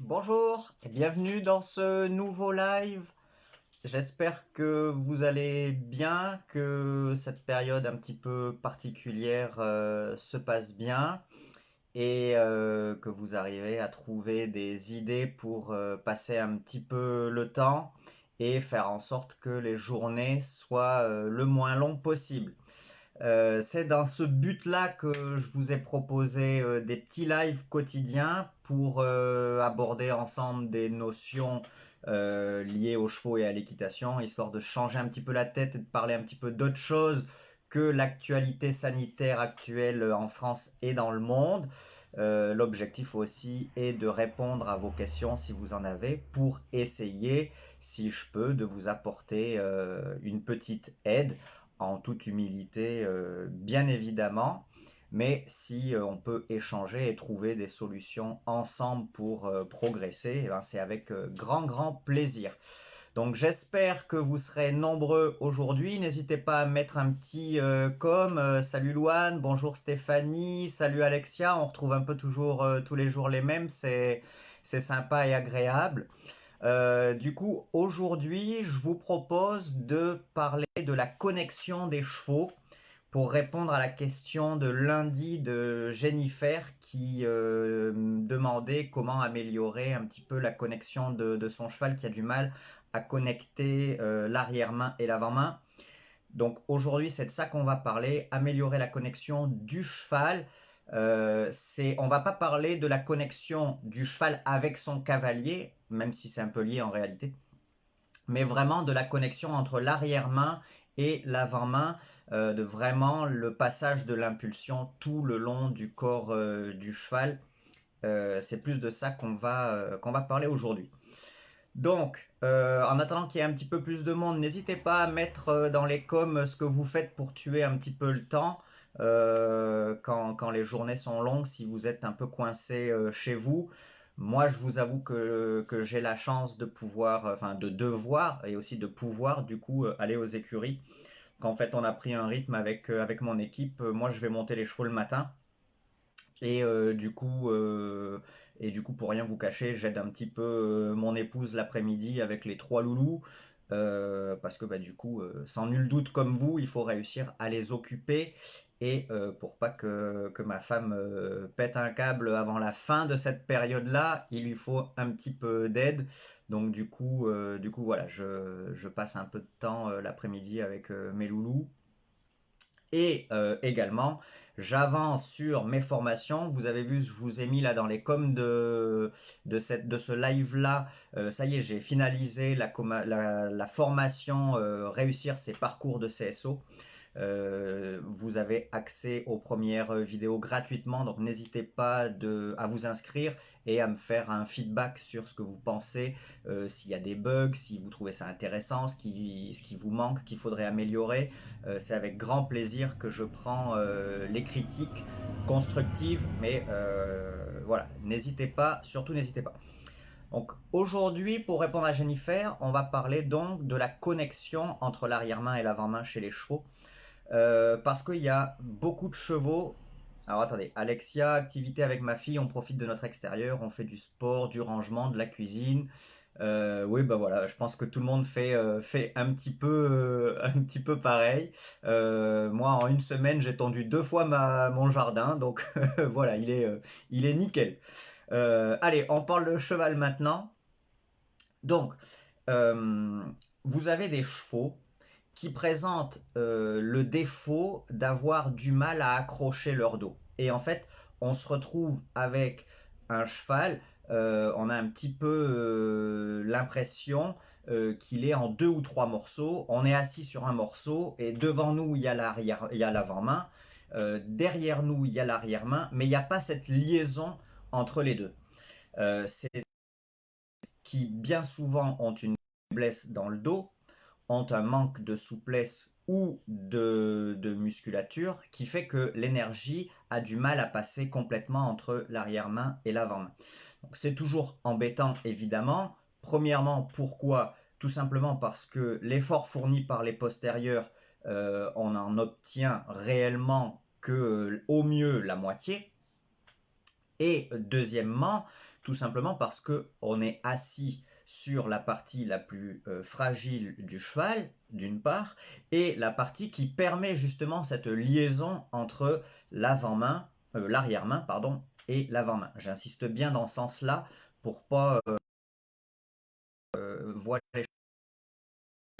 Bonjour et bienvenue dans ce nouveau live. J'espère que vous allez bien, que cette période un petit peu particulière se passe bien et que vous arrivez à trouver des idées pour passer un petit peu le temps et faire en sorte que les journées soient le moins longues possible. C'est dans ce but-là que je vous ai proposé des petits lives quotidiens pour aborder ensemble des notions liées aux chevaux et à l'équitation, histoire de changer un petit peu la tête et de parler un petit peu d'autre chose que l'actualité sanitaire actuelle en France et dans le monde. L'objectif aussi est de répondre à vos questions si vous en avez pour essayer, si je peux, de vous apporter une petite aide en toute humilité, bien évidemment, mais si on peut échanger et trouver des solutions ensemble pour progresser, eh ben, c'est avec grand plaisir. Donc j'espère que vous serez nombreux aujourd'hui. N'hésitez pas à mettre un petit salut Louane, bonjour Stéphanie, salut Alexia. On retrouve un peu toujours tous les jours les mêmes, c'est sympa et agréable. Du coup, aujourd'hui, je vous propose de parler de la connexion des chevaux pour répondre à la question de lundi de Jennifer qui demandait comment améliorer un petit peu la connexion de son cheval qui a du mal à connecter l'arrière-main et l'avant-main. Donc aujourd'hui, c'est de ça qu'on va parler, améliorer la connexion du cheval. On va pas parler de la connexion du cheval avec son cavalier, même si c'est un peu lié en réalité, mais vraiment de la connexion entre l'arrière-main et l'avant-main, de vraiment le passage de l'impulsion tout le long du corps du cheval. C'est plus de ça qu'on va parler aujourd'hui. Donc, en attendant qu'il y ait un petit peu plus de monde, n'hésitez pas à mettre dans les coms ce que vous faites pour tuer un petit peu le temps quand les journées sont longues, si vous êtes un peu coincé chez vous. Moi, je vous avoue que j'ai la chance de pouvoir, enfin de devoir et aussi de pouvoir du coup aller aux écuries. Qu'en fait, on a pris un rythme avec mon équipe. Moi, je vais monter les chevaux le matin. Et du coup, pour rien vous cacher, j'aide un petit peu mon épouse l'après-midi avec les trois loulous. Parce que bah, du coup, sans nul doute comme vous, il faut réussir à les occuper. Et pour pas que ma femme pète un câble avant la fin de cette période-là, il lui faut un petit peu d'aide. Donc du coup voilà, je passe un peu de temps l'après-midi avec mes loulous. Et également, j'avance sur mes formations. Vous avez vu, je vous ai mis là dans les coms de ce live-là. Ça y est, j'ai finalisé la formation Réussir ses parcours de CSO. Vous avez accès aux premières vidéos gratuitement, donc n'hésitez pas à vous inscrire et à me faire un feedback sur ce que vous pensez, s'il y a des bugs, si vous trouvez ça intéressant, ce qui vous manque, qu'il faudrait améliorer. C'est avec grand plaisir que je prends les critiques constructives, mais voilà, n'hésitez pas, surtout n'hésitez pas. Donc aujourd'hui, pour répondre à Jennifer, on va parler donc de la connexion entre l'arrière-main et l'avant-main chez les chevaux. Parce qu'il y a beaucoup de chevaux. Alors attendez, Alexia, activité avec ma fille, on profite de notre extérieur, on fait du sport, du rangement, de la cuisine. Oui, bah voilà, je pense que tout le monde fait un petit peu pareil. Moi, en une semaine, j'ai tondu 2 fois mon jardin, donc voilà, il est nickel. Allez, on parle de cheval maintenant. Donc, euh, vous avez des chevaux qui présentent le défaut d'avoir du mal à accrocher leur dos. Et en fait, on se retrouve avec un cheval, on a un petit peu l'impression qu'il est en 2 ou 3 morceaux. On est assis sur un morceau et devant nous il y a l'avant-main, derrière nous il y a l'arrière-main, mais il n'y a pas cette liaison entre les deux. C'est qui bien souvent ont une faiblesse dans le dos, ont un manque de souplesse ou de musculature qui fait que l'énergie a du mal à passer complètement entre l'arrière-main et l'avant-main. Donc c'est toujours embêtant évidemment. Premièrement, pourquoi? Tout simplement parce que l'effort fourni par les postérieurs, on en obtient réellement que au mieux la moitié. Et deuxièmement, tout simplement parce qu'on est assis sur la partie la plus fragile du cheval, d'une part, et la partie qui permet justement cette liaison entre l'avant-main, l'arrière-main, pardon, et l'avant-main. J'insiste bien dans ce sens-là pour pas voiler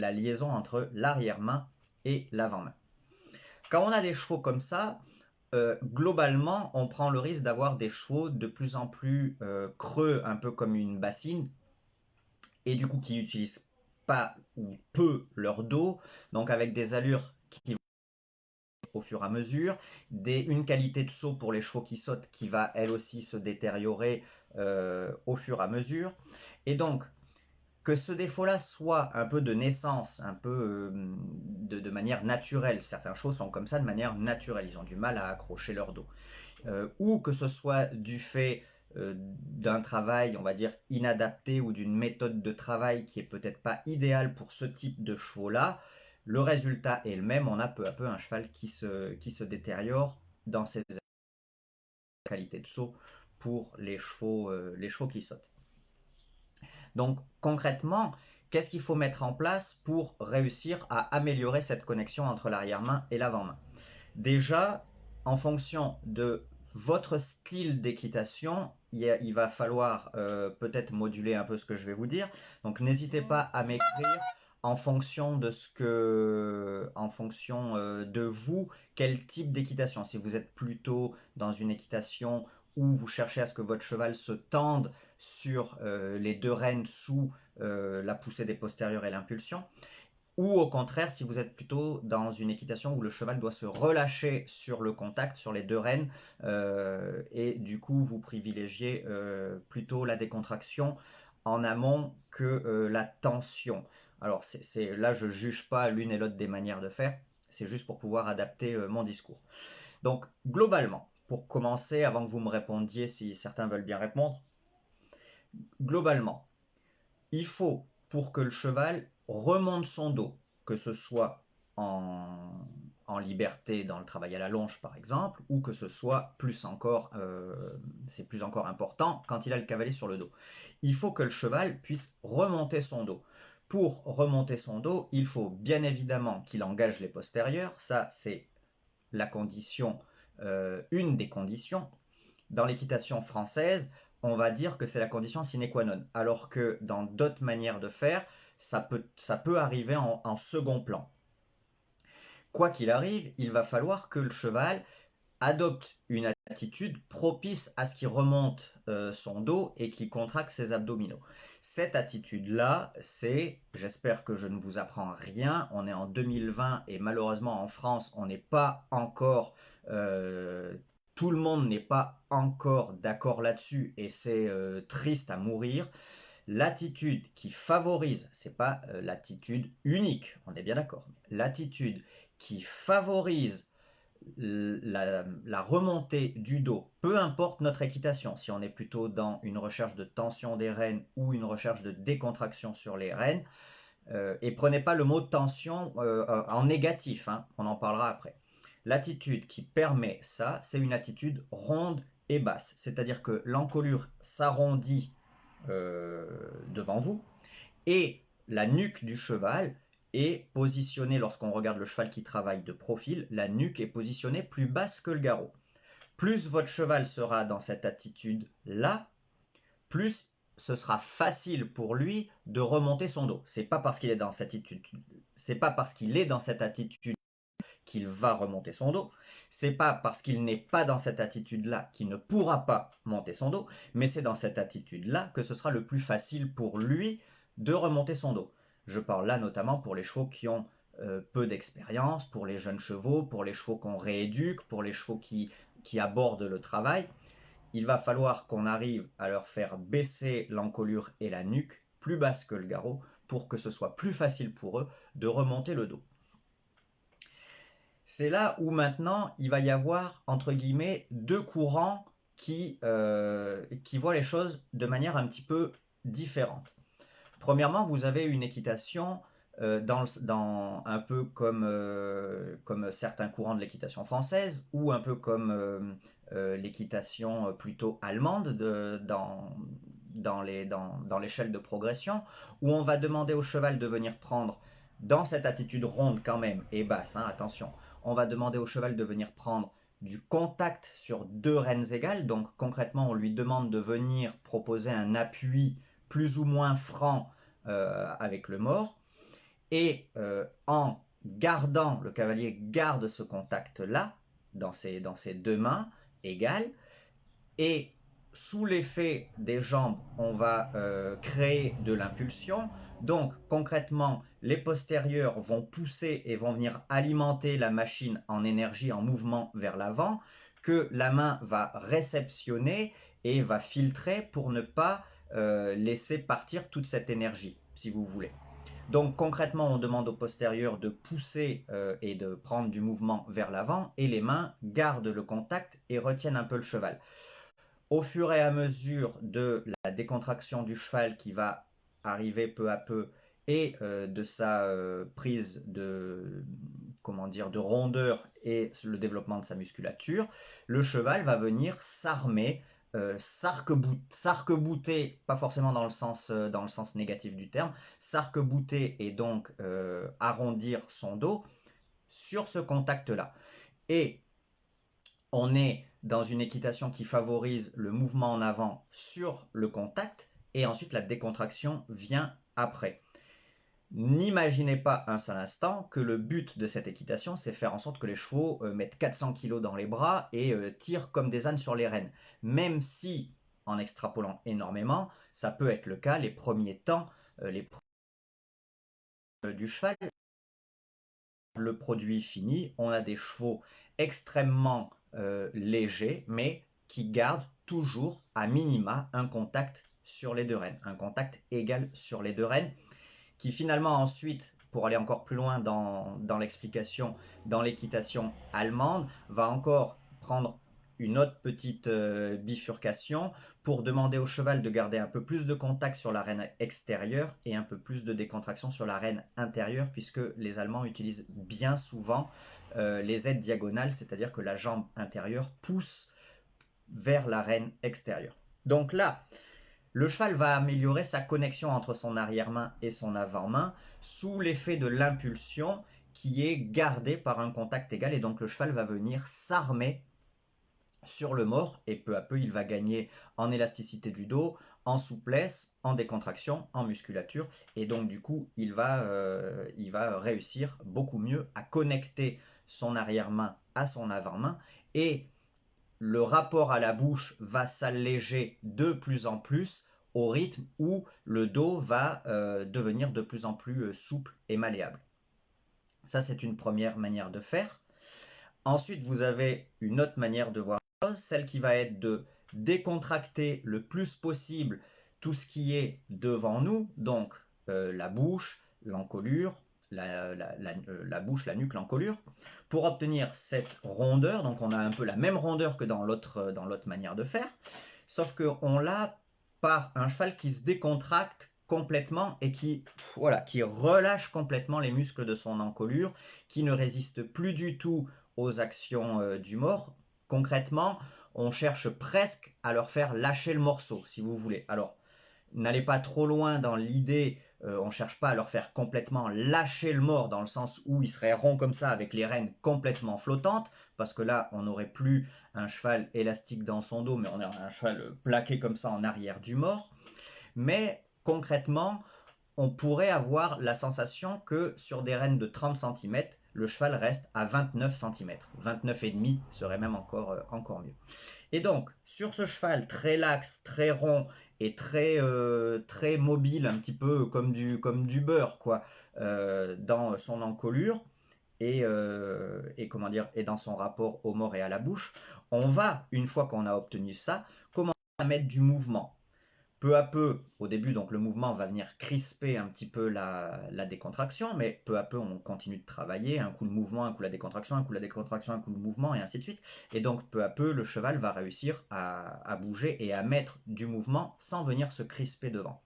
la liaison entre l'arrière-main et l'avant-main. Quand on a des chevaux comme ça, globalement, on prend le risque d'avoir des chevaux de plus en plus creux, un peu comme une bassine, et du coup qui n'utilisent pas ou peu leur dos, donc avec des allures qui vont au fur et à mesure, une qualité de saut pour les chevaux qui sautent qui va elle aussi se détériorer au fur et à mesure. Et donc, que ce défaut-là soit un peu de naissance, un peu de manière naturelle, certaines chevaux sont comme ça de manière naturelle, ils ont du mal à accrocher leur dos, ou que ce soit du fait d'un travail, on va dire, inadapté ou d'une méthode de travail qui est peut-être pas idéale pour ce type de chevaux-là, le résultat est le même, on a peu à peu un cheval qui se détériore dans ses qualités de saut pour les chevaux qui sautent. Donc concrètement, qu'est-ce qu'il faut mettre en place pour réussir à améliorer cette connexion entre l'arrière-main et l'avant-main? Déjà, en fonction de votre style d'équitation, il va falloir peut-être moduler un peu ce que je vais vous dire. Donc n'hésitez pas à m'écrire en fonction de de vous, quel type d'équitation. Si vous êtes plutôt dans une équitation où vous cherchez à ce que votre cheval se tende sur les deux rênes sous la poussée des postérieurs et l'impulsion, ou au contraire si vous êtes plutôt dans une équitation où le cheval doit se relâcher sur le contact, sur les deux rênes, et du coup vous privilégiez plutôt la décontraction en amont que la tension. Alors là je ne juge pas l'une et l'autre des manières de faire, c'est juste pour pouvoir adapter mon discours. Donc globalement, pour commencer, avant que vous me répondiez si certains veulent bien répondre, globalement, il faut, pour que le cheval remonte son dos, que ce soit en liberté dans le travail à la longe par exemple, ou que ce soit plus encore, c'est plus encore important quand il a le cavalier sur le dos. Il faut que le cheval puisse remonter son dos. Pour remonter son dos, il faut bien évidemment qu'il engage les postérieurs, ça c'est la condition, une des conditions. Dans l'équitation française, on va dire que c'est la condition sine qua non, alors que dans d'autres manières de faire, ça peut arriver en second plan. Quoi qu'il arrive, il va falloir que le cheval adopte une attitude propice à ce qu'il remonte son dos et qu'il contracte ses abdominaux. Cette attitude-là, c'est, j'espère que je ne vous apprends rien, on est en 2020 et malheureusement en France, on n'est pas encore... tout le monde n'est pas encore d'accord là-dessus et c'est triste à mourir. L'attitude qui favorise, c'est pas l'attitude unique, on est bien d'accord, l'attitude qui favorise la remontée du dos, peu importe notre équitation, si on est plutôt dans une recherche de tension des rênes ou une recherche de décontraction sur les rênes, et prenez pas le mot tension en négatif, hein, on en parlera après. L'attitude qui permet ça, c'est une attitude ronde et basse, c'est-à-dire que l'encolure s'arrondit devant vous et la nuque du cheval est positionnée, lorsqu'on regarde le cheval qui travaille de profil, la nuque est positionnée plus basse que le garrot. Plus votre cheval sera dans cette attitude-là, plus ce sera facile pour lui de remonter son dos. C'est pas parce qu'il est dans cette attitude, c'est pas parce qu'il est dans cette attitude qu'il va remonter son dos. C'est pas parce qu'il n'est pas dans cette attitude-là qu'il ne pourra pas monter son dos, mais c'est dans cette attitude-là que ce sera le plus facile pour lui de remonter son dos. Je parle là notamment pour les chevaux qui ont peu d'expérience, pour les jeunes chevaux, pour les chevaux qu'on rééduque, pour les chevaux qui abordent le travail. Il va falloir qu'on arrive à leur faire baisser l'encolure et la nuque plus basse que le garrot pour que ce soit plus facile pour eux de remonter le dos. C'est là où maintenant il va y avoir entre guillemets deux courants qui voient les choses de manière un petit peu différente. Premièrement, vous avez une équitation un peu comme certains courants de l'équitation française ou un peu comme l'équitation plutôt allemande dans l'échelle de progression, où on va demander au cheval de venir prendre, dans cette attitude ronde quand même, et basse, hein, attention, on va demander au cheval de venir prendre du contact sur 2 rênes égales. Donc concrètement, on lui demande de venir proposer un appui plus ou moins franc avec le mors. Et en gardant, le cavalier garde ce contact-là dans ses 2 mains égales. Et sous l'effet des jambes, on va créer de l'impulsion. Donc concrètement, les postérieurs vont pousser et vont venir alimenter la machine en énergie, en mouvement vers l'avant, que la main va réceptionner et va filtrer pour ne pas laisser partir toute cette énergie, si vous voulez. Donc concrètement, on demande aux postérieurs de pousser et de prendre du mouvement vers l'avant, et les mains gardent le contact et retiennent un peu le cheval. Au fur et à mesure de la décontraction du cheval qui va arriver peu à peu et de sa prise de rondeur et le développement de sa musculature, le cheval va venir s'armer, s'arc-bouter, pas forcément dans le sens négatif du terme, s'arc-bouter et donc arrondir son dos sur ce contact-là. Et on est dans une équitation qui favorise le mouvement en avant sur le contact, et ensuite la décontraction vient après. N'imaginez pas un seul instant que le but de cette équitation, c'est faire en sorte que les chevaux mettent 400 kg dans les bras et tirent comme des ânes sur les rênes. Même si, en extrapolant énormément, ça peut être le cas les premiers temps, du cheval. Le produit fini, on a des chevaux extrêmement légers, mais qui gardent toujours à minima un contact sur les 2 rênes, un contact égal sur les 2 rênes, qui finalement ensuite, pour aller encore plus loin dans l'explication, dans l'équitation allemande, va encore prendre une autre petite bifurcation pour demander au cheval de garder un peu plus de contact sur la rêne extérieure et un peu plus de décontraction sur la rêne intérieure, puisque les Allemands utilisent bien souvent les aides diagonales, c'est-à-dire que la jambe intérieure pousse vers la rêne extérieure. Donc là, le cheval va améliorer sa connexion entre son arrière-main et son avant-main sous l'effet de l'impulsion qui est gardée par un contact égal, et donc le cheval va venir s'armer sur le mors, et peu à peu il va gagner en élasticité du dos, en souplesse, en décontraction, en musculature, et donc du coup il va réussir beaucoup mieux à connecter son arrière-main à son avant-main, et le rapport à la bouche va s'alléger de plus en plus au rythme où le dos va devenir de plus en plus souple et malléable. Ça, c'est une première manière de faire. Ensuite, vous avez une autre manière de voir la chose, celle qui va être de décontracter le plus possible tout ce qui est devant nous, donc la bouche, l'encolure, la bouche, la nuque, l'encolure, pour obtenir cette rondeur. Donc on a un peu la même rondeur que dans l'autre manière de faire, sauf qu'on l'a par un cheval qui se décontracte complètement et qui relâche complètement les muscles de son encolure, qui ne résiste plus du tout aux actions du mors. Concrètement, on cherche presque à leur faire lâcher le morceau, si vous voulez. Alors, n'allez pas trop loin dans l'idée, on ne cherche pas à leur faire complètement lâcher le mors dans le sens où il serait rond comme ça avec les rênes complètement flottantes, parce que là on n'aurait plus un cheval élastique dans son dos, mais on aurait un cheval plaqué comme ça en arrière du mors. Mais concrètement, on pourrait avoir la sensation que sur des rênes de 30 cm, le cheval reste à 29 cm. 29,5 serait même encore mieux. Et donc, sur ce cheval très laxe, très rond et très mobile, un petit peu comme du beurre, quoi, dans son encolure et dans son rapport au mors et à la bouche, on va, une fois qu'on a obtenu ça, commencer à mettre du mouvement. Peu à peu, au début, donc le mouvement va venir crisper un petit peu la décontraction, mais peu à peu, on continue de travailler, un coup le mouvement, un coup la décontraction, un coup la décontraction, un coup le mouvement, et ainsi de suite. Et donc, peu à peu, le cheval va réussir à bouger et à mettre du mouvement sans venir se crisper devant.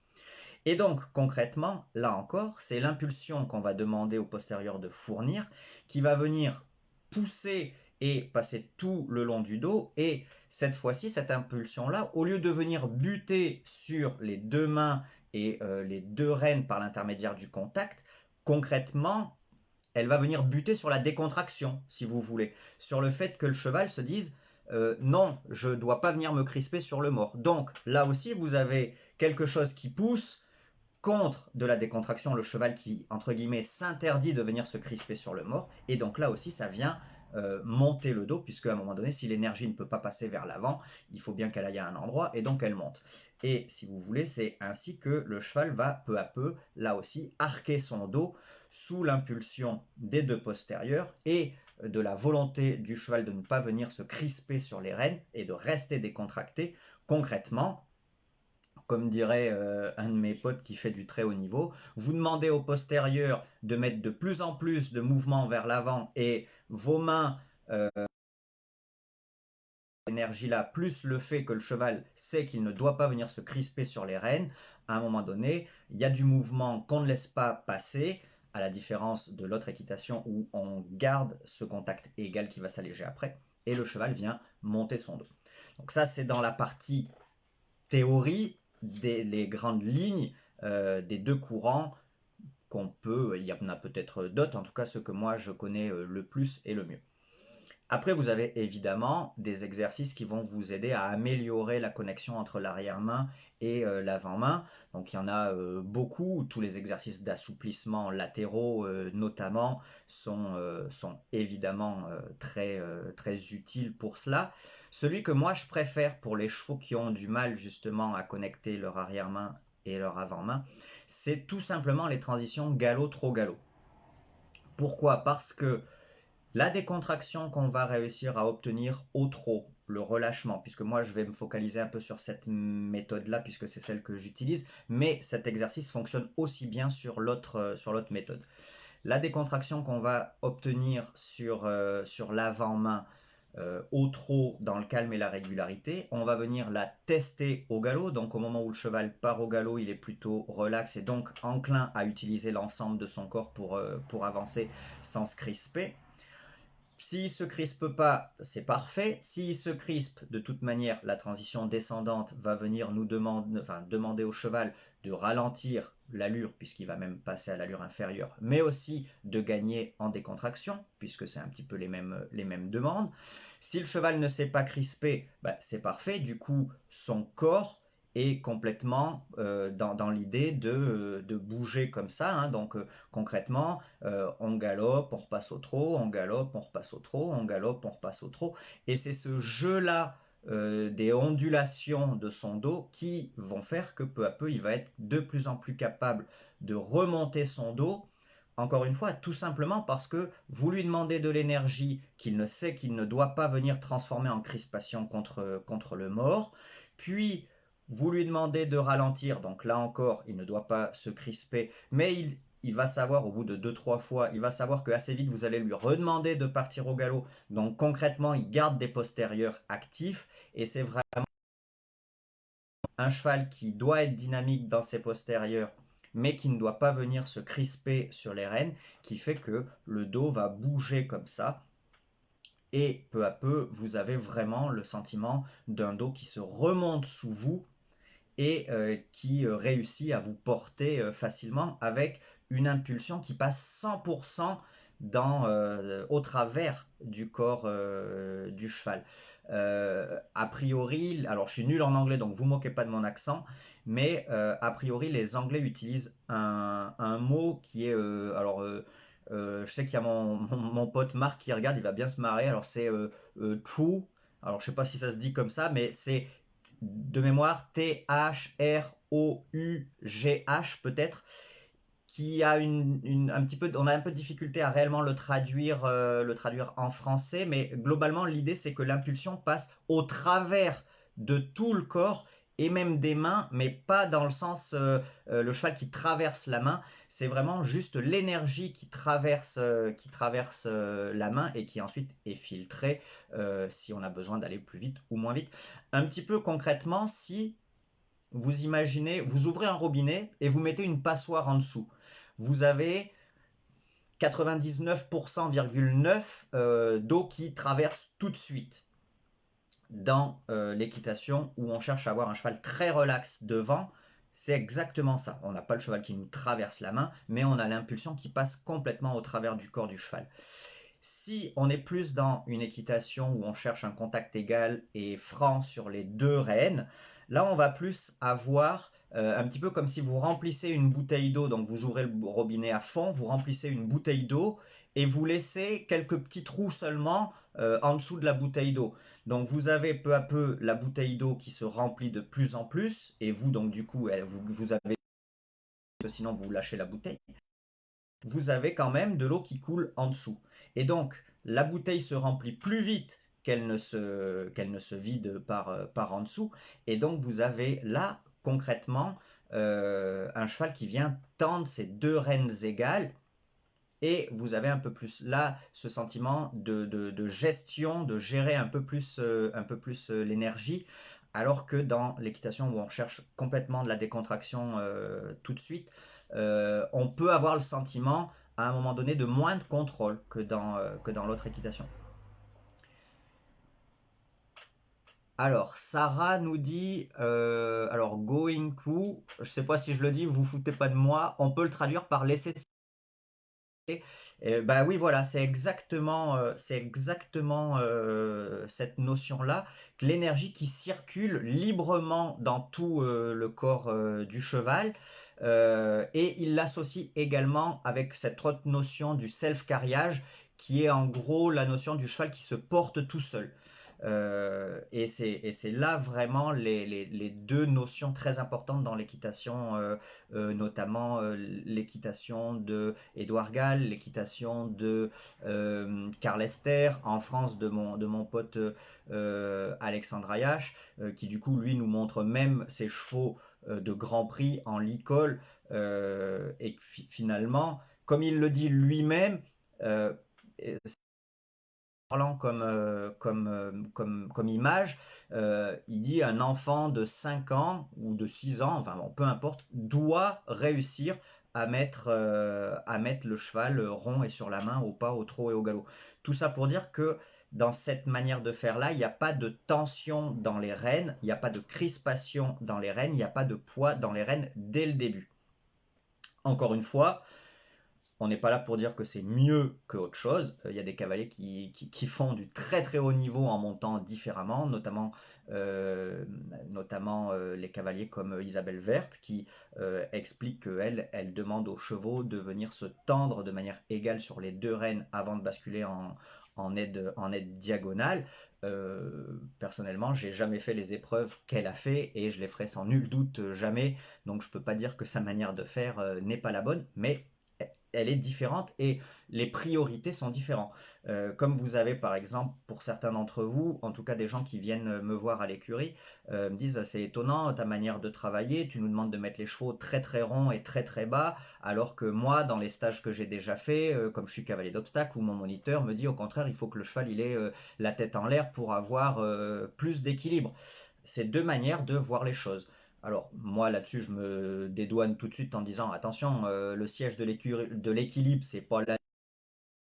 Et donc, concrètement, là encore, c'est l'impulsion qu'on va demander au postérieur de fournir, qui va venir pousser et passer tout le long du dos. Et cette fois-ci, cette impulsion-là, au lieu de venir buter sur les deux mains et les deux rênes par l'intermédiaire du contact, concrètement, elle va venir buter sur la décontraction, si vous voulez, sur le fait que le cheval se dise non, je ne dois pas venir me crisper sur le mors. Donc là aussi, vous avez quelque chose qui pousse contre de la décontraction, le cheval qui, entre guillemets, s'interdit de venir se crisper sur le mors. Et donc là aussi, ça vient monter le dos, puisque à un moment donné, si l'énergie ne peut pas passer vers l'avant, il faut bien qu'elle aille à un endroit, et donc elle monte. Et si vous voulez, c'est ainsi que le cheval va peu à peu, là aussi, arquer son dos sous l'impulsion des deux postérieurs et de la volonté du cheval de ne pas venir se crisper sur les rênes et de rester décontracté. Concrètement, comme dirait un de mes potes qui fait du très haut niveau, vous demandez au postérieur de mettre de plus en plus de mouvements vers l'avant et vos mains, énergie là, plus le fait que le cheval sait qu'il ne doit pas venir se crisper sur les rênes, à un moment donné, il y a du mouvement qu'on ne laisse pas passer, à la différence de l'autre équitation où on garde ce contact égal qui va s'alléger après, et le cheval vient monter son dos. Donc ça, c'est dans la partie théorie, les grandes lignes des deux courants qu'on peut, il y en a peut-être d'autres, en tout cas ceux que moi je connais le plus et le mieux. Après, vous avez évidemment des exercices qui vont vous aider à améliorer la connexion entre l'arrière-main et l'avant-main. Donc il y en a beaucoup. Tous les exercices d'assouplissement latéraux notamment sont évidemment très utiles pour cela. Celui que moi je préfère pour les chevaux qui ont du mal justement à connecter leur arrière-main et leur avant-main, c'est tout simplement les transitions galop-trot galop. Pourquoi? Parce que la décontraction qu'on va réussir à obtenir au trot, le relâchement, puisque moi je vais me focaliser un peu sur cette méthode-là, puisque c'est celle que j'utilise, mais cet exercice fonctionne aussi bien sur l'autre méthode. La décontraction qu'on va obtenir sur l'avant-main au trot dans le calme et la régularité, on va venir la tester au galop, donc au moment où le cheval part au galop, il est plutôt relax et donc enclin à utiliser l'ensemble de son corps pour avancer sans se crisper. S'il ne se crispe pas, c'est parfait. S'il se crispe, de toute manière, la transition descendante va venir nous demander au cheval de ralentir l'allure, puisqu'il va même passer à l'allure inférieure, mais aussi de gagner en décontraction, puisque c'est un petit peu les mêmes demandes. Si le cheval ne s'est pas crispé, c'est parfait. Du coup, son corps est complètement dans l'idée de bouger comme ça. Hein. Donc concrètement, on galope, on repasse au trot, on galope, on repasse au trot, on galope, on repasse au trot. Et c'est ce jeu-là des ondulations de son dos qui vont faire que peu à peu, il va être de plus en plus capable de remonter son dos. Encore une fois, tout simplement parce que vous lui demandez de l'énergie qu'il ne sait qu'il ne doit pas venir transformer en crispation contre le mors. Puis, vous lui demandez de ralentir, donc là encore, il ne doit pas se crisper, mais il va savoir au bout de 2-3 fois, il va savoir que assez vite vous allez lui redemander de partir au galop. Donc concrètement, il garde des postérieurs actifs et c'est vraiment un cheval qui doit être dynamique dans ses postérieurs mais qui ne doit pas venir se crisper sur les rênes, qui fait que le dos va bouger comme ça. Et peu à peu, vous avez vraiment le sentiment d'un dos qui se remonte sous vous et qui réussit à vous porter facilement avec une impulsion qui passe 100% au travers du corps du cheval. A priori, alors je suis nul en anglais donc vous moquez pas de mon accent, mais a priori les Anglais utilisent un mot qui est je sais qu'il y a mon pote Marc qui regarde, il va bien se marrer. Alors c'est true. Alors je sais pas si ça se dit comme ça, mais c'est de mémoire T-H-R-O-U-G-H peut-être, qui a un petit peu, on a un peu de difficulté à réellement le traduire en français, mais globalement l'idée c'est que l'impulsion passe au travers de tout le corps et même des mains, mais pas dans le sens le cheval qui traverse la main, c'est vraiment juste l'énergie qui traverse la main et qui ensuite est filtrée si on a besoin d'aller plus vite ou moins vite. Un petit peu concrètement, si vous imaginez, vous ouvrez un robinet et vous mettez une passoire en dessous, vous avez 99,9% d'eau qui traverse tout de suite. Dans l'équitation où on cherche à avoir un cheval très relax devant, c'est exactement ça. On n'a pas le cheval qui nous traverse la main, mais on a l'impulsion qui passe complètement au travers du corps du cheval. Si on est plus dans une équitation où on cherche un contact égal et franc sur les deux rênes, là on va plus avoir un petit peu comme si vous remplissez une bouteille d'eau, donc vous ouvrez le robinet à fond, vous remplissez une bouteille d'eau et vous laissez quelques petits trous seulement en dessous de la bouteille d'eau. Donc vous avez peu à peu la bouteille d'eau qui se remplit de plus en plus et vous donc du coup vous avez, sinon vous lâchez la bouteille, vous avez quand même de l'eau qui coule en dessous. Et donc la bouteille se remplit plus vite qu'elle ne se vide par en dessous. Et donc vous avez là concrètement un cheval qui vient tendre ses deux rênes égales. Et vous avez un peu plus là ce sentiment de gestion, de gérer un peu plus l'énergie, alors que dans l'équitation où on cherche complètement de la décontraction tout de suite, on peut avoir le sentiment à un moment donné de moins de contrôle que dans l'autre équitation. Alors, Sarah nous dit, alors going to, je sais pas si je le dis, vous vous foutez pas de moi, on peut le traduire par laisser. Bah oui, voilà, c'est exactement cette notion-là, que l'énergie qui circule librement dans tout le corps du cheval, et il l'associe également avec cette autre notion du self-carriage, qui est en gros la notion du cheval qui se porte tout seul. Et c'est là vraiment les deux notions très importantes dans l'équitation, notamment l'équitation de Édouard Gall, l'équitation de Karl Ester, en France de mon pote Alexandre Ayache, qui du coup lui nous montre même ses chevaux de Grand Prix en licol, et finalement, comme il le dit lui-même, euh, parlant comme image, il dit un enfant de 5 ans ou de 6 ans, enfin bon, peu importe, doit réussir à mettre le cheval rond et sur la main, au pas, au trot et au galop. Tout ça pour dire que dans cette manière de faire là, il n'y a pas de tension dans les rênes, il n'y a pas de crispation dans les rênes, il n'y a pas de poids dans les rênes dès le début. Encore une fois, on n'est pas là pour dire que c'est mieux que autre chose. Il y a des cavaliers qui font du très très haut niveau en montant différemment, notamment les cavaliers comme Isabelle Verte qui explique qu'elle elle demande aux chevaux de venir se tendre de manière égale sur les deux rênes avant de basculer en aide diagonale. Personnellement, j'ai jamais fait les épreuves qu'elle a fait et je les ferai sans nul doute jamais. Donc je peux pas dire que sa manière de faire n'est pas la bonne, mais elle est différente et les priorités sont différentes. Comme vous avez par exemple, pour certains d'entre vous, en tout cas des gens qui viennent me voir à l'écurie, me disent c'est étonnant ta manière de travailler, tu nous demandes de mettre les chevaux très très ronds et très très bas, alors que moi dans les stages que j'ai déjà fait, comme je suis cavalier d'obstacle, où mon moniteur me dit au contraire il faut que le cheval il ait la tête en l'air pour avoir plus d'équilibre. C'est deux manières de voir les choses. Alors, moi là-dessus, je me dédouane tout de suite en disant attention, le siège de l'équilibre, c'est pas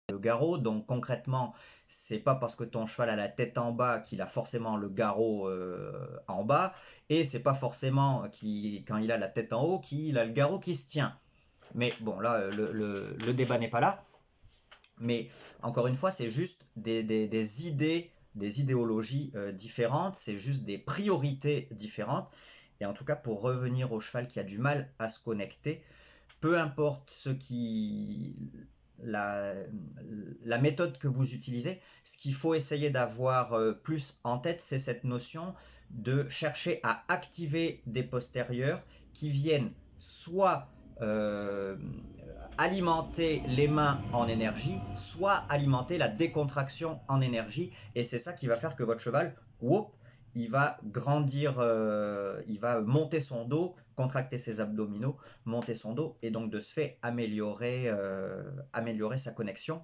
le garrot. Donc, concrètement, c'est pas parce que ton cheval a la tête en bas qu'il a forcément le garrot en bas. Et c'est pas forcément quand il a la tête en haut qu'il a le garrot qui se tient. Mais bon, là, le débat n'est pas là. Mais encore une fois, c'est juste des idées, des idéologies différentes, c'est juste des priorités différentes. Et en tout cas, pour revenir au cheval qui a du mal à se connecter, peu importe la, la méthode que vous utilisez, ce qu'il faut essayer d'avoir plus en tête, c'est cette notion de chercher à activer des postérieurs qui viennent soit euh, alimenter les mains en énergie, soit alimenter la décontraction en énergie. Et c'est ça qui va faire que votre cheval, whoop, il va grandir, il va monter son dos, contracter ses abdominaux, monter son dos, et donc de ce fait améliorer sa connexion.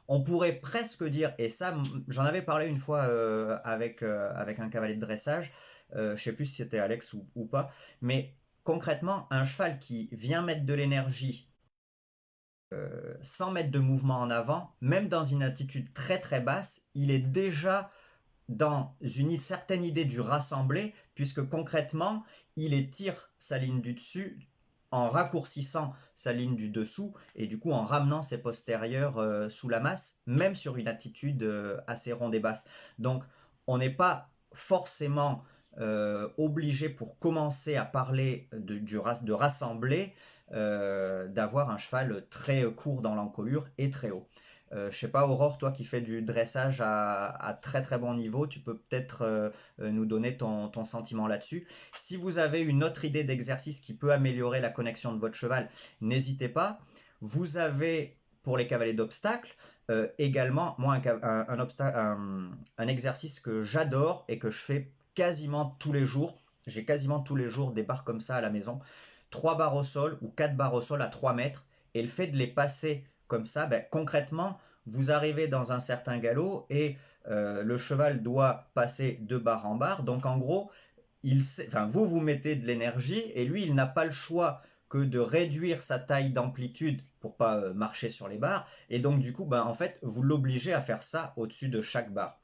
On pourrait presque dire, et ça j'en avais parlé une fois avec un cavalier de dressage, je ne sais plus si c'était Alex ou pas, mais concrètement un cheval qui vient mettre de l'énergie 100 mètres de mouvement en avant, même dans une attitude très très basse, il est déjà dans une certaine idée du rassemblé, puisque concrètement, il étire sa ligne du dessus en raccourcissant sa ligne du dessous et du coup en ramenant ses postérieurs sous la masse, même sur une attitude assez ronde et basse. Donc on n'est pas forcément obligé pour commencer à parler de rassembler, d'avoir un cheval très court dans l'encolure et très haut. Je sais pas, Aurore, toi qui fais du dressage à très très bon niveau, tu peux peut-être nous donner ton sentiment là-dessus. Si vous avez une autre idée d'exercice qui peut améliorer la connexion de votre cheval, n'hésitez pas. Vous avez, pour les cavaliers d'obstacles, également, moi, un exercice que j'adore et que je fais quasiment tous les jours. J'ai quasiment tous les jours des barres comme ça à la maison. 3 barres au sol ou 4 barres au sol à 3 mètres. Et le fait de les passer comme ça, ben, concrètement, vous arrivez dans un certain galop et le cheval doit passer de barre en barre. Donc en gros, vous mettez de l'énergie et lui, il n'a pas le choix que de réduire sa taille d'amplitude pour pas marcher sur les barres. Et donc du coup, ben, en fait, vous l'obligez à faire ça au-dessus de chaque barre.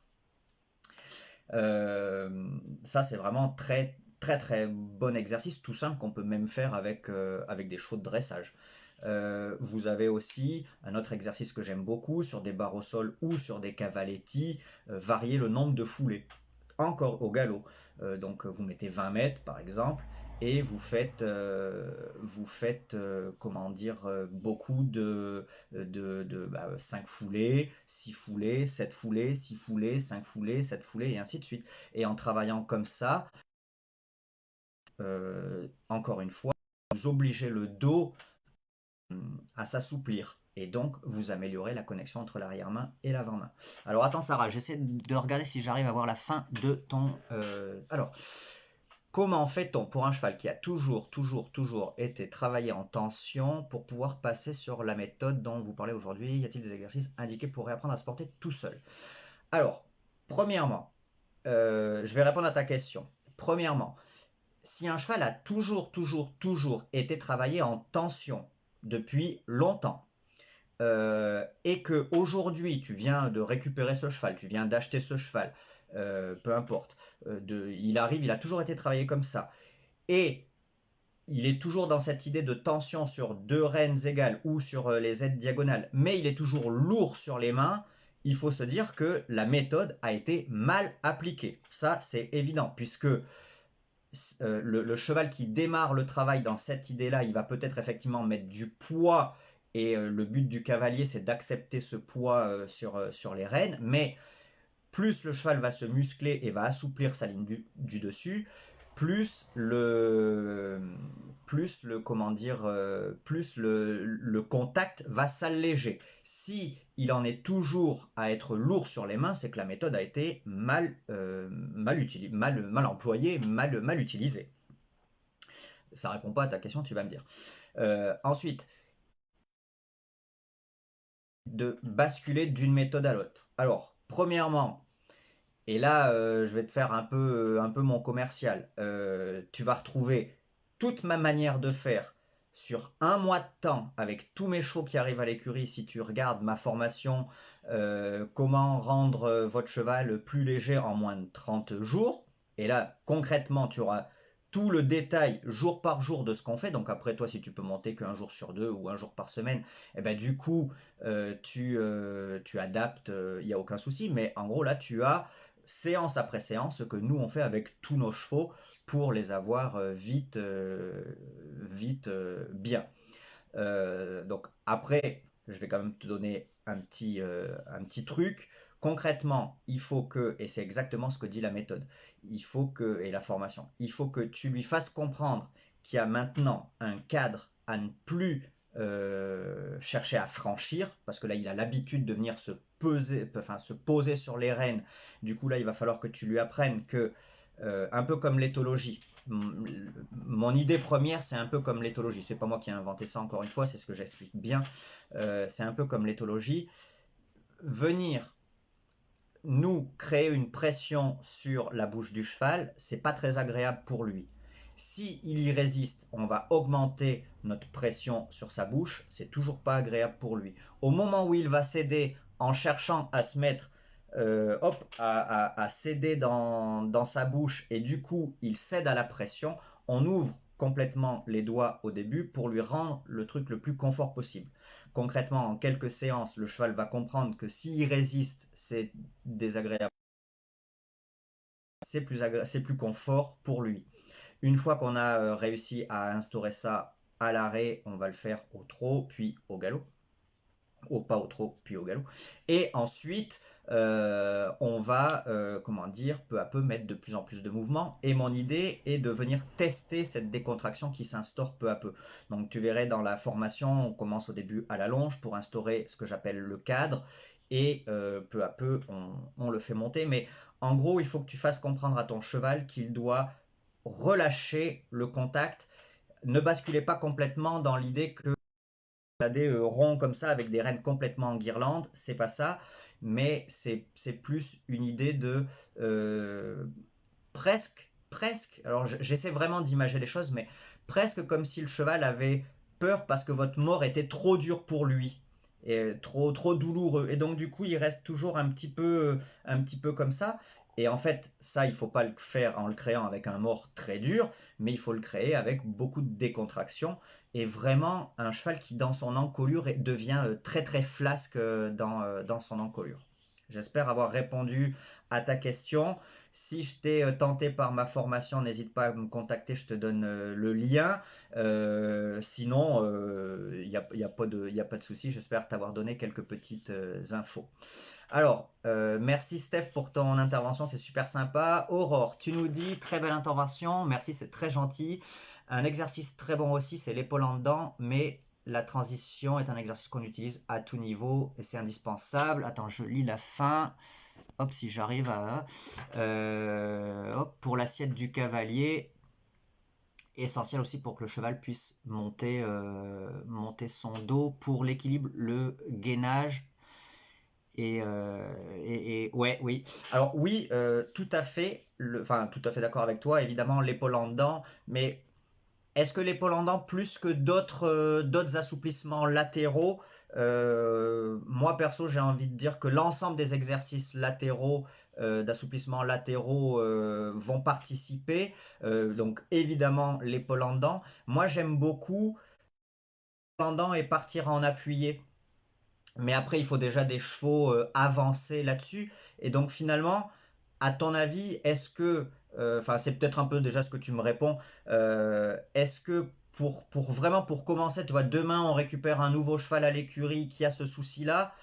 Ça, c'est vraiment très très très bon exercice, tout simple qu'on peut même faire avec des chevaux de dressage. Vous avez aussi un autre exercice que j'aime beaucoup sur des barres au sol ou sur des cavaletti, varier le nombre de foulées, encore au galop. Donc vous mettez 20 mètres par exemple et comment dire, beaucoup de 5 foulées, 6 foulées, 7 foulées, 6 foulées, 5 foulées, 7 foulées et ainsi de suite. Et en travaillant comme ça, encore une fois, vous obligez le dos à s'assouplir. Et donc, vous améliorez la connexion entre l'arrière-main et l'avant-main. Alors, attends, Sarah, j'essaie de regarder si j'arrive à voir la fin de ton... Alors, comment fait-on pour un cheval qui a toujours été travaillé en tension pour pouvoir passer sur la méthode dont vous parlez aujourd'hui? Y a-t-il des exercices indiqués pour réapprendre à se porter tout seul? Alors, premièrement, je vais répondre à ta question. Premièrement, si un cheval a toujours été travaillé en tension depuis longtemps, et que aujourd'hui tu viens de récupérer ce cheval, tu viens d'acheter ce cheval, peu importe, il a toujours été travaillé comme ça, et il est toujours dans cette idée de tension sur deux rênes égales ou sur les aides diagonales, mais il est toujours lourd sur les mains. Il faut se dire que la méthode a été mal appliquée. Ça, c'est évident, puisque le cheval qui démarre le travail dans cette idée-là, il va peut-être effectivement mettre du poids et le but du cavalier, c'est d'accepter ce poids sur les rênes, mais plus le cheval va se muscler et va assouplir sa ligne du dessus, plus le contact va s'alléger. Si il en est toujours à être lourd sur les mains, c'est que la méthode a été mal employée, mal utilisée. Ça répond pas à ta question, tu vas me dire. Ensuite, de basculer d'une méthode à l'autre. Alors, premièrement, et là, je vais te faire un peu mon commercial. Tu vas retrouver toute ma manière de faire sur un mois de temps avec tous mes chevaux qui arrivent à l'écurie. Si tu regardes ma formation, comment rendre votre cheval plus léger en moins de 30 jours. Et là, concrètement, tu auras tout le détail jour par jour de ce qu'on fait. Donc après, toi, si tu peux monter qu'un jour sur deux ou un jour par semaine, et ben du coup, tu adaptes, il n'y a aucun souci. Mais en gros, là, tu as séance après séance ce que nous on fait avec tous nos chevaux pour les avoir vite bien. Donc après, je vais quand même te donner un petit truc. Concrètement, il faut que, et c'est exactement ce que dit la méthode, et la formation, il faut que tu lui fasses comprendre qu'il y a maintenant un cadre à ne plus chercher à franchir, parce que là il a l'habitude de venir se poser sur les rênes. Du coup là il va falloir que tu lui apprennes que, un peu comme l'éthologie, mon idée première, c'est un peu comme l'éthologie. C'est pas moi qui ai inventé ça, encore une fois, c'est ce que j'explique bien. C'est un peu comme l'éthologie. Venir nous créer une pression sur la bouche du cheval, c'est pas très agréable pour lui. Si il y résiste, on va augmenter notre pression sur sa bouche, c'est toujours pas agréable pour lui. Au moment où il va céder en cherchant à se mettre à céder dans sa bouche et du coup il cède à la pression, on ouvre complètement les doigts au début pour lui rendre le truc le plus confort possible. Concrètement, en quelques séances, le cheval va comprendre que s'il résiste, c'est désagréable, c'est plus confort pour lui. Une fois qu'on a réussi à instaurer ça à l'arrêt, on va le faire au trot, puis au galop. Au pas au trot, puis au galop. Et ensuite, on va, comment dire, peu à peu mettre de plus en plus de mouvements. Et mon idée est de venir tester cette décontraction qui s'instaure peu à peu. Donc tu verrais dans la formation, on commence au début à la longe pour instaurer ce que j'appelle le cadre. Et peu à peu, on le fait monter. Mais en gros, il faut que tu fasses comprendre à ton cheval qu'il doit relâcher le contact. Ne basculez pas complètement dans l'idée que des ronds comme ça avec des rênes complètement en guirlande, c'est pas ça, mais c'est plus une idée de presque, alors j'essaie vraiment d'imager les choses, mais presque comme si le cheval avait peur parce que votre mort était trop dur pour lui. Et trop douloureux, et donc du coup il reste toujours un petit peu comme ça. Et en fait ça il faut pas le faire en le créant avec un mort très dur, mais il faut le créer avec beaucoup de décontraction et vraiment un cheval qui dans son encolure devient très très flasque dans son encolure. J'espère avoir répondu à ta question. Si je t'ai tenté par ma formation, n'hésite pas à me contacter, je te donne le lien. Sinon, y a pas de souci, j'espère t'avoir donné quelques petites infos. Alors, merci Steph pour ton intervention, c'est super sympa. Aurore, tu nous dis, très belle intervention, merci, c'est très gentil. Un exercice très bon aussi, c'est l'épaule en dedans, mais la transition est un exercice qu'on utilise à tout niveau et c'est indispensable. Attends, je lis la fin. Hop, si j'arrive à... hop, pour l'assiette du cavalier, essentiel aussi pour que le cheval puisse monter son dos. Pour l'équilibre, le gainage. Ouais, oui. Alors oui, tout à fait, enfin tout à fait d'accord avec toi, évidemment l'épaule en dedans, mais est-ce que l'épaule en dents plus que d'autres assouplissements latéraux? Moi perso j'ai envie de dire que l'ensemble des exercices latéraux, d'assouplissement latéraux vont participer. Donc évidemment l'épaule en dents. Moi j'aime beaucoup l'épaule en dents et partir en appuyé. Mais après il faut déjà des chevaux avancés là-dessus. Et donc finalement, à ton avis, est-ce que, enfin c'est peut-être un peu déjà ce que tu me réponds, est-ce que vraiment pour commencer, tu vois, demain on récupère un nouveau cheval à l'écurie qui a ce souci-là,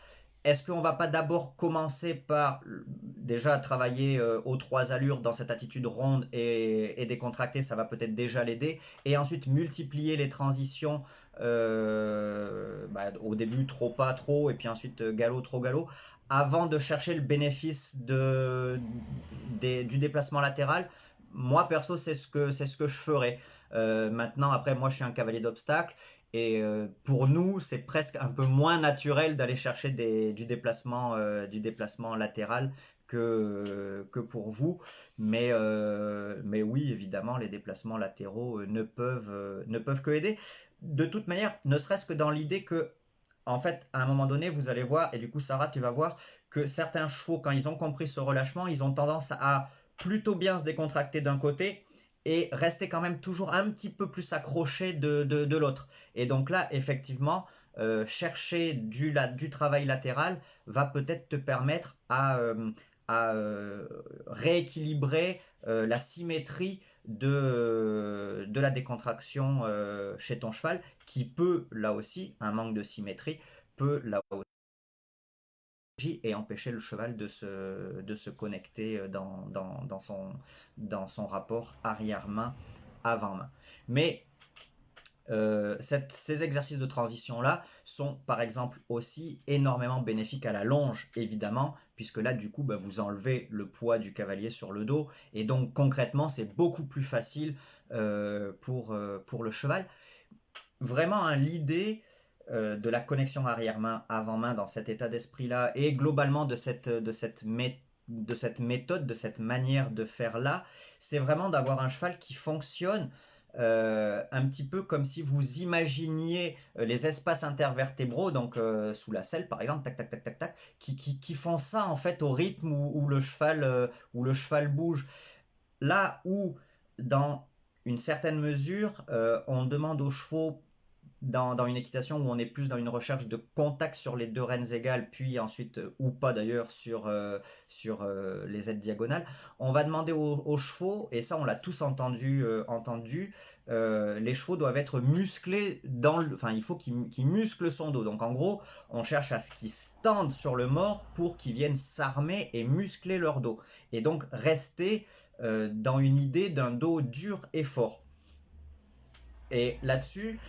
est-ce qu'on va pas d'abord commencer par déjà travailler aux trois allures dans cette attitude ronde et décontractée, ça va peut-être déjà l'aider, et ensuite multiplier les transitions au début trop pas trop, et puis ensuite galop trop galop, avant de chercher le bénéfice du déplacement latéral. Moi perso c'est ce que je ferais. Maintenant après moi je suis un cavalier d'obstacles et pour nous, c'est presque un peu moins naturel d'aller chercher du déplacement latéral que pour vous. Mais oui, évidemment, les déplacements latéraux ne peuvent que aider. De toute manière, ne serait-ce que dans l'idée que, en fait, à un moment donné, vous allez voir, et du coup, Sarah, tu vas voir que certains chevaux, quand ils ont compris ce relâchement, ils ont tendance à plutôt bien se décontracter d'un côté et rester quand même toujours un petit peu plus accroché de l'autre. Et donc là, effectivement, chercher du travail latéral va peut-être te permettre à rééquilibrer la symétrie de la décontraction chez ton cheval, qui peut, là aussi, un manque de symétrie, peut là aussi et empêcher le cheval de se connecter dans son rapport arrière-main, avant-main. Mais ces exercices de transition-là sont par exemple aussi énormément bénéfiques à la longe, évidemment, puisque là du coup vous enlevez le poids du cavalier sur le dos, et donc concrètement c'est beaucoup plus facile pour le cheval. Vraiment l'idée de la connexion arrière-main, avant-main dans cet état d'esprit-là, et globalement de cette méthode, de cette manière de faire là, c'est vraiment d'avoir un cheval qui fonctionne un petit peu comme si vous imaginiez les espaces intervertébraux, donc sous la selle par exemple, tac tac tac tac tac, qui font ça en fait au rythme où le cheval bouge. Là où, dans une certaine mesure, on demande aux chevaux dans une équitation où on est plus dans une recherche de contact sur les deux rênes égales, puis ensuite, ou pas d'ailleurs, sur les aides diagonales, on va demander aux chevaux, et ça on l'a tous entendu, les chevaux doivent être musclés enfin il faut qu'ils musclent son dos. Donc en gros, on cherche à ce qu'ils se tendent sur le mors pour qu'ils viennent s'armer et muscler leur dos. Et donc rester dans une idée d'un dos dur et fort. Et là-dessus,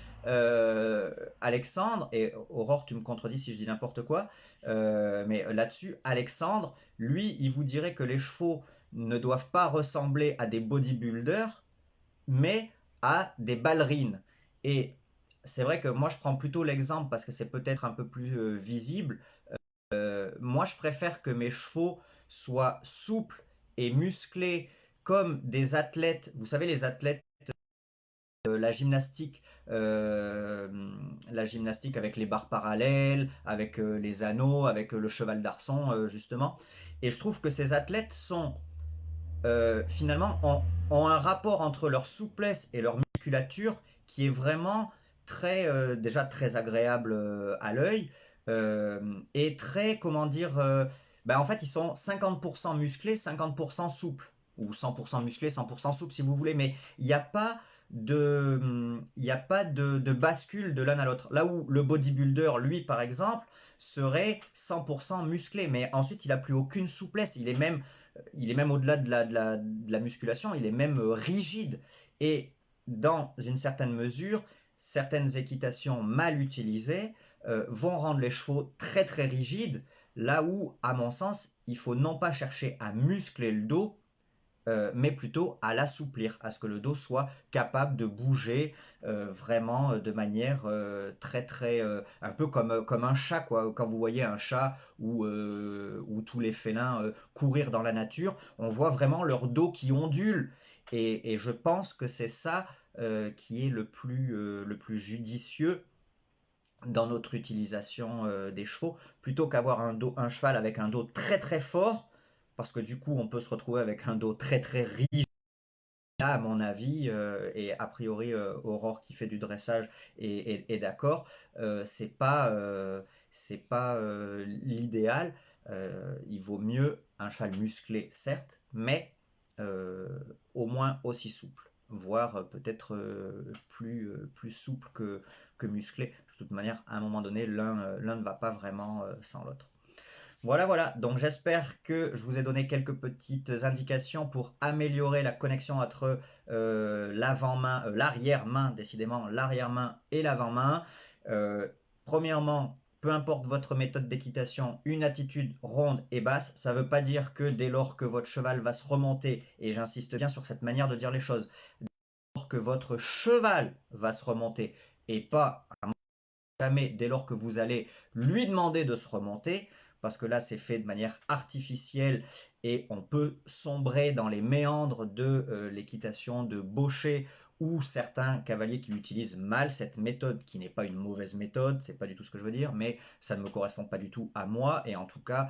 Alexandre, et Aurore, tu me contredis si je dis n'importe quoi, mais là-dessus, Alexandre, lui, il vous dirait que les chevaux ne doivent pas ressembler à des bodybuilders, mais à des ballerines. Et c'est vrai que moi, je prends plutôt l'exemple parce que c'est peut-être un peu plus visible. Moi, je préfère que mes chevaux soient souples et musclés comme des athlètes. Vous savez, les athlètes la gymnastique, euh, la gymnastique avec les barres parallèles, avec les anneaux, avec le cheval d'arçon justement. Et je trouve que ces athlètes sont finalement ont un rapport entre leur souplesse et leur musculature qui est vraiment déjà très agréable à l'œil et très comment dire en fait ils sont 50% musclés 50% souples ou 100% musclés 100% souples si vous voulez, mais il n'y a pas de bascule de l'un à l'autre. Là où le bodybuilder, lui, par exemple, serait 100% musclé, mais ensuite il n'a plus aucune souplesse. Il est même au-delà de la musculation, il est même rigide. Et dans une certaine mesure, certaines équitations mal utilisées vont rendre les chevaux très très rigides, là où, à mon sens, il faut non pas chercher à muscler le dos, mais plutôt à l'assouplir, à ce que le dos soit capable de bouger vraiment de manière très très un peu comme un chat quoi. Quand vous voyez un chat ou tous les félins courir dans la nature, on voit vraiment leur dos qui ondule et je pense que c'est ça qui est le plus judicieux dans notre utilisation des chevaux, plutôt qu'avoir un cheval avec un dos très très fort, parce que du coup on peut se retrouver avec un dos très très rigide. Là, à mon avis, et a priori Aurore qui fait du dressage est d'accord, c'est pas l'idéal. Il vaut mieux un cheval musclé, certes, mais euh, au moins aussi souple, voire peut-être plus souple que musclé. De toute manière, à un moment donné, l'un ne va pas vraiment sans l'autre. Voilà, voilà. Donc j'espère que je vous ai donné quelques petites indications pour améliorer la connexion entre l'avant-main, l'arrière-main, décidément, l'arrière-main et l'avant-main. Euh, Premièrement, peu importe votre méthode d'équitation, une attitude ronde et basse, ça ne veut pas dire que dès lors que votre cheval va se remonter, et j'insiste bien sur cette manière de dire les choses, dès lors que votre cheval va se remonter, et pas jamais dès lors que vous allez lui demander de se remonter, parce que là c'est fait de manière artificielle et on peut sombrer dans les méandres de l'équitation de Baucher ou certains cavaliers qui utilisent mal cette méthode, qui n'est pas une mauvaise méthode, c'est pas du tout ce que je veux dire, mais ça ne me correspond pas du tout à moi, et en tout cas,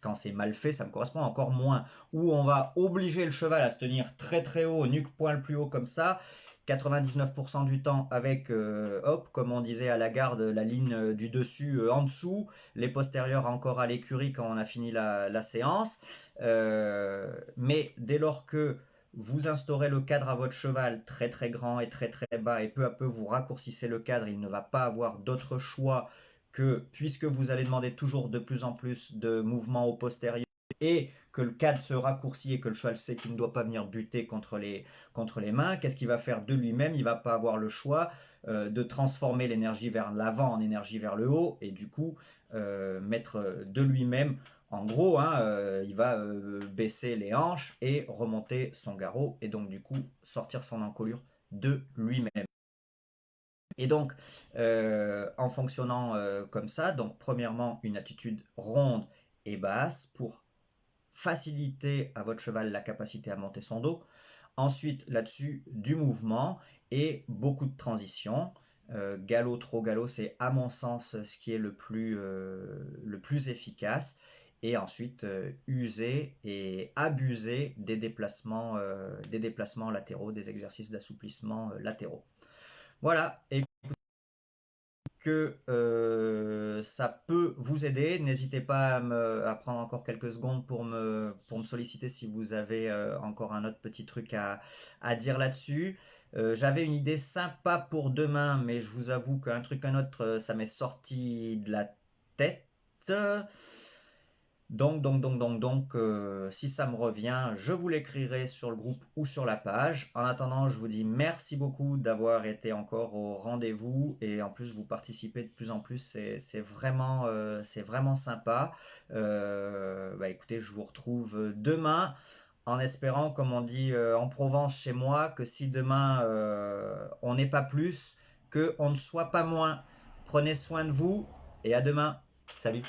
quand c'est mal fait, ça me correspond encore moins. Où on va obliger le cheval à se tenir très très haut, nuque poil plus haut comme ça, 99% du temps avec, hop, comme on disait à la garde, la ligne du dessus en dessous, les postérieurs encore à l'écurie quand on a fini la séance. Mais dès lors que vous instaurez le cadre à votre cheval très très grand et très très bas et peu à peu vous raccourcissez le cadre, il ne va pas avoir d'autre choix que, puisque vous allez demander toujours de plus en plus de mouvements au postérieur, et que le cadre se raccourcit et que le cheval sait qu'il ne doit pas venir buter contre les mains, qu'est-ce qu'il va faire de lui-même? Il va pas avoir le choix de transformer l'énergie vers l'avant en énergie vers le haut et du coup mettre de lui-même. En gros, hein, il va baisser les hanches et remonter son garrot et donc du coup sortir son encolure de lui-même. Et donc, en fonctionnant comme ça, donc premièrement une attitude ronde et basse pour faciliter à votre cheval la capacité à monter son dos. Ensuite, là-dessus, du mouvement et beaucoup de transitions. Galop, trop galop, c'est à mon sens ce qui est le plus efficace. Et ensuite, user et abuser des déplacements latéraux, des exercices d'assouplissement latéraux. Voilà, et que ça peut vous aider. N'hésitez pas à prendre encore quelques secondes pour me solliciter si vous avez encore un autre petit truc à dire là-dessus. J'avais une idée sympa pour demain, mais je vous avoue qu'un truc, un autre, ça m'est sorti de la tête. Donc, si ça me revient, je vous l'écrirai sur le groupe ou sur la page. En attendant, je vous dis merci beaucoup d'avoir été encore au rendez-vous et en plus vous participez de plus en plus, c'est vraiment sympa. Écoutez, je vous retrouve demain en espérant, comme on dit en Provence chez moi, que si demain on n'est pas plus, que on ne soit pas moins. Prenez soin de vous et à demain. Salut.